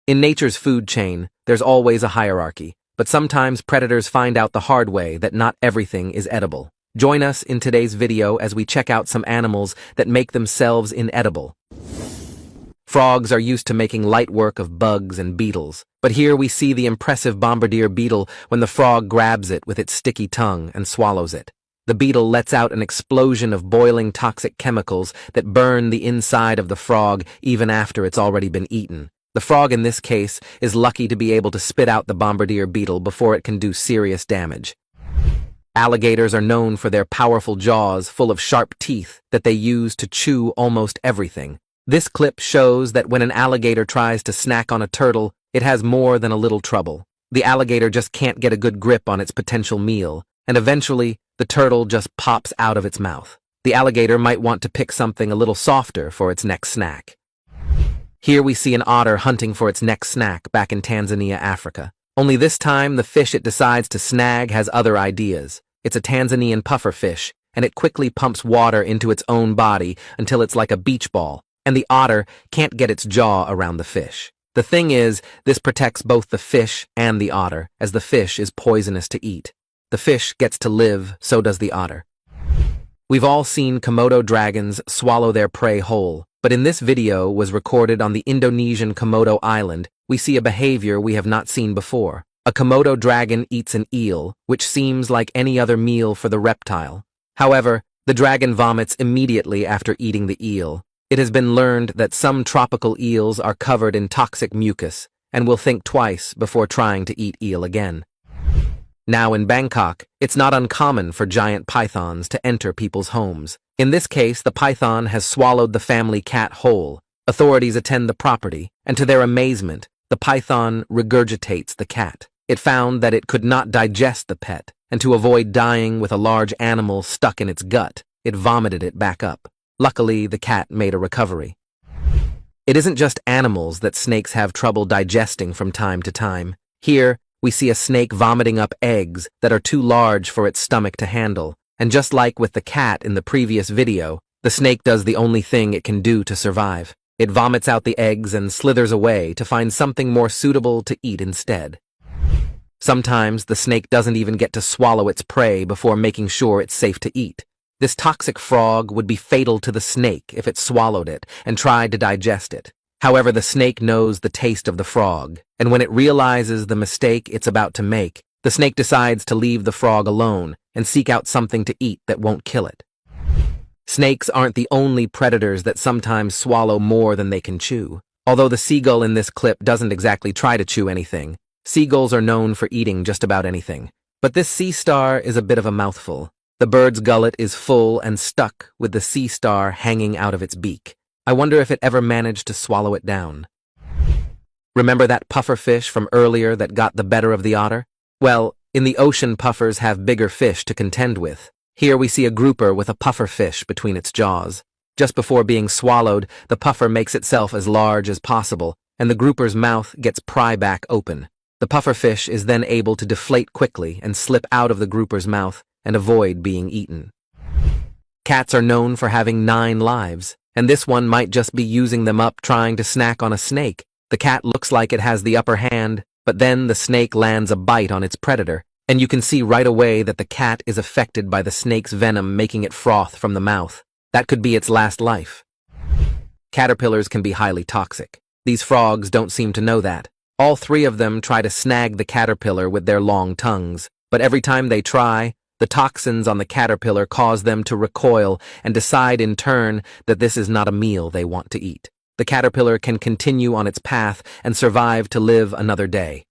In nature's food chain, there's always a hierarchy, but sometimes predators find out the hard way that not everything is edible. Join us in today's video as we check out some animals that make themselves inedible. Frogs are used to making light work of bugs and beetles, but here we see the impressive bombardier beetle when the frog grabs it with its sticky tongue and swallows it. The beetle lets out an explosion of boiling toxic chemicals that burn the inside of the frog even after it's already been eaten. The frog in this case is lucky to be able to spit out the bombardier beetle before it can do serious damage. Alligators are known for their powerful jaws full of sharp teeth that they use to chew almost everything. This clip shows that when an alligator tries to snack on a turtle, it has more than a little trouble. The alligator just can't get a good grip on its potential meal, and eventually, the turtle just pops out of its mouth. The alligator might want to pick something a little softer for its next snack. Here we see an otter hunting for its next snack back in Tanzania, Africa. Only this time, the fish it decides to snag has other ideas. It's a Tanzanian pufferfish, and it quickly pumps water into its own body until it's like a beach ball, and the otter can't get its jaw around the fish. The thing is, this protects both the fish and the otter, as the fish is poisonous to eat. The fish gets to live, so does the otter. We've all seen Komodo dragons swallow their prey whole, but in this video was recorded on the Indonesian Komodo island, we see a behavior we have not seen before. A Komodo dragon eats an eel, which seems like any other meal for the reptile. However, the dragon vomits immediately after eating the eel. It has been learned that some tropical eels are covered in toxic mucus and will think twice before trying to eat eel again. Now in Bangkok, it's not uncommon for giant pythons to enter people's homes. In this case, the python has swallowed the family cat whole. Authorities attend the property, and to their amazement, the python regurgitates the cat. It found that it could not digest the pet, and to avoid dying with a large animal stuck in its gut, it vomited it back up. Luckily, the cat made a recovery. It isn't just animals that snakes have trouble digesting from time to time. Here, we see a snake vomiting up eggs that are too large for its stomach to handle, and just like with the cat in the previous video, the snake does the only thing it can do to survive. It vomits out the eggs and slithers away to find something more suitable to eat instead. Sometimes the snake doesn't even get to swallow its prey before making sure it's safe to eat. This toxic frog would be fatal to the snake if it swallowed it and tried to digest it. However, the snake knows the taste of the frog, and when it realizes the mistake it's about to make, the snake decides to leave the frog alone and seek out something to eat that won't kill it. Snakes aren't the only predators that sometimes swallow more than they can chew. Although the seagull in this clip doesn't exactly try to chew anything, seagulls are known for eating just about anything. But this sea star is a bit of a mouthful. The bird's gullet is full and stuck with the sea star hanging out of its beak. I wonder if it ever managed to swallow it down. Remember that pufferfish from earlier that got the better of the otter? Well, in the ocean, puffers have bigger fish to contend with. Here we see a grouper with a pufferfish between its jaws. Just before being swallowed, the puffer makes itself as large as possible, and the grouper's mouth gets pry back open. The pufferfish is then able to deflate quickly and slip out of the grouper's mouth and avoid being eaten. Cats are known for having 9 lives, and this one might just be using them up trying to snack on a snake. The cat looks like it has the upper hand, but then the snake lands a bite on its predator, and you can see right away that the cat is affected by the snake's venom making it froth from the mouth. That could be its last life. Caterpillars can be highly toxic. These frogs don't seem to know that. All 3 of them try to snag the caterpillar with their long tongues, but every time they try, the toxins on the caterpillar cause them to recoil and decide in turn that this is not a meal they want to eat. The caterpillar can continue on its path and survive to live another day.